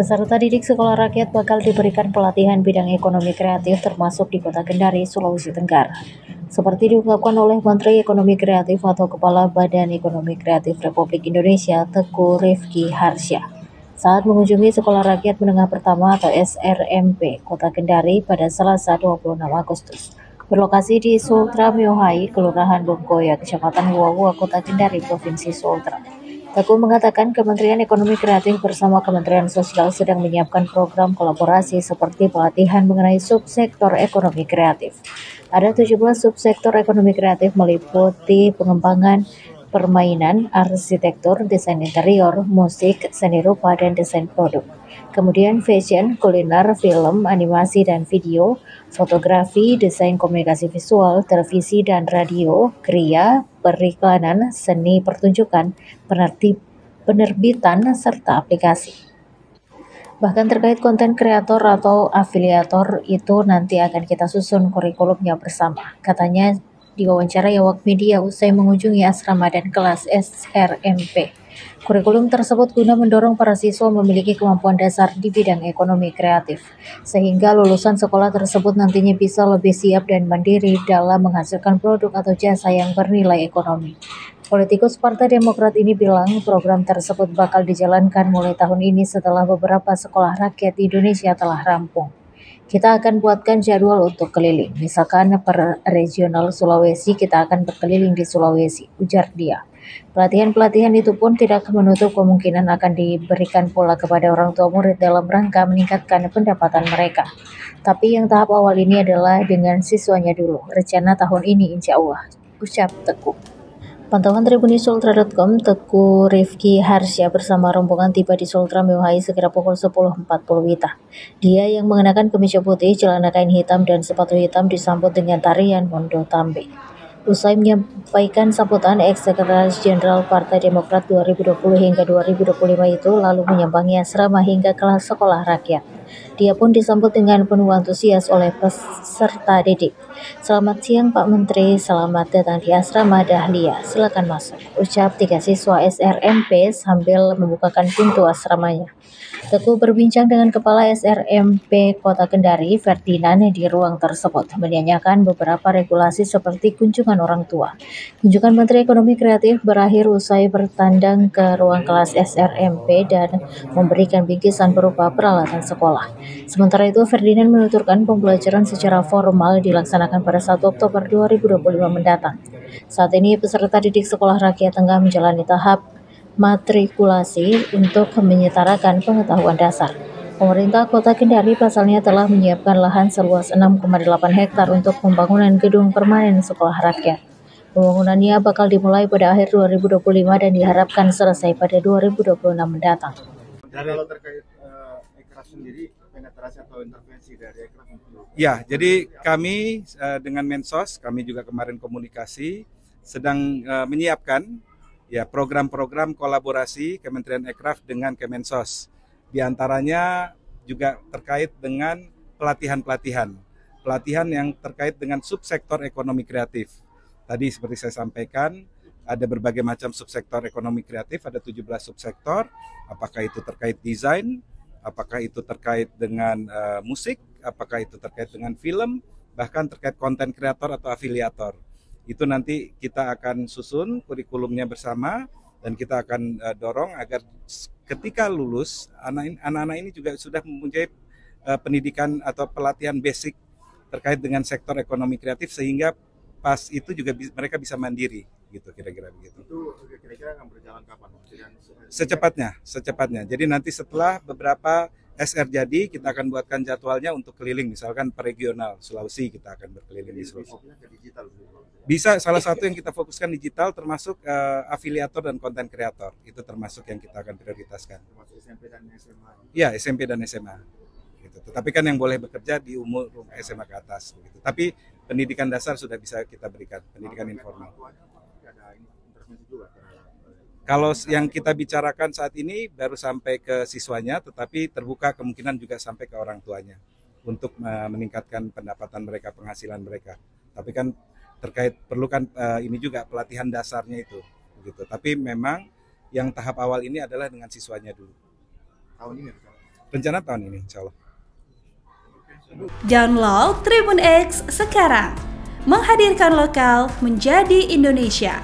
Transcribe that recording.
Peserta didik sekolah rakyat bakal diberikan pelatihan bidang ekonomi kreatif termasuk di Kota Kendari, Sulawesi Tenggara. Seperti diungkapkan oleh Menteri Ekonomi Kreatif atau Kepala Badan Ekonomi Kreatif Republik Indonesia, Teku Rifki Harsya, saat mengunjungi Sekolah Rakyat Menengah Pertama atau SRMP Kota Kendari pada Selasa 26 Agustus. Berlokasi di Sultra Miohai, Kelurahan Bongkoya, Kecamatan Wuawua, Kota Kendari, Provinsi Sultra. Teguh mengatakan Kementerian Ekonomi Kreatif bersama Kementerian Sosial sedang menyiapkan program kolaborasi seperti pelatihan mengenai subsektor ekonomi kreatif. Ada 17 subsektor ekonomi kreatif meliputi pengembangan permainan, arsitektur, desain interior, musik, seni rupa, dan desain produk. Kemudian fashion, kuliner, film, animasi dan video, fotografi, desain komunikasi visual, televisi dan radio, kriya, periklanan, seni pertunjukan, penerbitan, serta aplikasi. Bahkan terkait konten kreator atau afiliator itu nanti akan kita susun kurikulumnya bersama. Katanya di wawancara awak media usai mengunjungi asrama dan kelas SRMP. Kurikulum tersebut guna mendorong para siswa memiliki kemampuan dasar di bidang ekonomi kreatif, sehingga lulusan sekolah tersebut nantinya bisa lebih siap dan mandiri dalam menghasilkan produk atau jasa yang bernilai ekonomi. Politikus Partai Demokrat ini bilang program tersebut bakal dijalankan mulai tahun ini setelah beberapa sekolah rakyat di Indonesia telah rampung. Kita akan buatkan jadwal untuk keliling, misalkan per regional Sulawesi kita akan berkeliling di Sulawesi, ujar dia. Pelatihan-pelatihan itu pun tidak menutup kemungkinan akan diberikan pula kepada orang tua murid dalam rangka meningkatkan pendapatan mereka. Tapi yang tahap awal ini adalah dengan siswanya dulu, rencana tahun ini insya Allah, ucap Teguh. Pantauan Tribunisultra.com, Teguh Rifki Harsya bersama rombongan tiba di Sultra Miohai sekira pukul 10.40 WITA. Dia yang mengenakan kemeja putih, celana kain hitam, dan sepatu hitam disambut dengan tarian Mondo Tambe. Usai menyampaikan sambutan, Ex-Sekretaris Jenderal Partai Demokrat 2020 hingga 2025 itu lalu menyambangi asrama hingga kelas sekolah rakyat. Dia pun disambut dengan penuh antusias oleh peserta didik. Selamat siang Pak Menteri, selamat datang di asrama Dahlia, silakan masuk, ucap 3 siswa SRMP sambil membukakan pintu asramanya. Teguh berbincang dengan Kepala SRMP Kota Kendari, Ferdinand, di ruang tersebut, menanyakan beberapa regulasi seperti kunjungan orang tua. Kunjungan Menteri Ekonomi Kreatif berakhir usai bertandang ke ruang kelas SRMP dan memberikan bingkisan berupa peralatan sekolah. Sementara itu, Ferdinand menuturkan pembelajaran secara formal dilaksanakan pada 1 Oktober 2025 mendatang. Saat ini, peserta didik sekolah rakyat tengah menjalani tahap matrikulasi untuk menyetarakan pengetahuan dasar. Pemerintah Kota Kendari pasalnya telah menyiapkan lahan seluas 6,8 hektar untuk pembangunan gedung permanen sekolah rakyat. Pembangunannya bakal dimulai pada akhir 2025 dan diharapkan selesai pada 2026 mendatang. Kalau terkait Ekraf sendiri, penetrasi atau intervensi dari Ekraf? Ya, jadi kami dengan Mensos, kami juga kemarin komunikasi, sedang menyiapkan ya program-program kolaborasi Kementerian Ekraf dengan Kemensos. Di antaranya juga terkait dengan pelatihan yang terkait dengan subsektor ekonomi kreatif. Tadi seperti saya sampaikan, ada berbagai macam subsektor ekonomi kreatif, ada 17 subsektor, apakah itu terkait desain, apakah itu terkait dengan musik, apakah itu terkait dengan film, bahkan terkait konten kreator atau afiliator. Itu nanti kita akan susun kurikulumnya bersama dan kita akan dorong agar ketika lulus anak-anak ini juga sudah mempunyai pendidikan atau pelatihan basic terkait dengan sektor ekonomi kreatif sehingga pas itu juga mereka bisa mandiri gitu, kira-kira begitu. Itu kira-kira akan berjalan kapan? Secepatnya. Jadi nanti setelah beberapa SR jadi, kita akan buatkan jadwalnya untuk keliling, misalkan per regional Sulawesi kita akan berkeliling di Sulawesi. Bisa, salah satu yang kita fokuskan digital termasuk afiliator dan konten kreator, itu termasuk yang kita akan prioritaskan. Termasuk SMP dan SMA? Ya, SMP dan SMA. Gitu. Tetapi kan yang boleh bekerja di umur SMA ke atas. Gitu. Tapi pendidikan dasar sudah bisa kita berikan, pendidikan informal. Kalau yang kita bicarakan saat ini baru sampai ke siswanya, tetapi terbuka kemungkinan juga sampai ke orang tuanya untuk meningkatkan pendapatan mereka, penghasilan mereka. Tapi kan terkait perlukan ini juga pelatihan dasarnya itu, gitu. Tapi memang yang tahap awal ini adalah dengan siswanya dulu. Tahun ini? Rencana tahun ini, insya Allah. Download Tribun X sekarang, menghadirkan lokal menjadi Indonesia.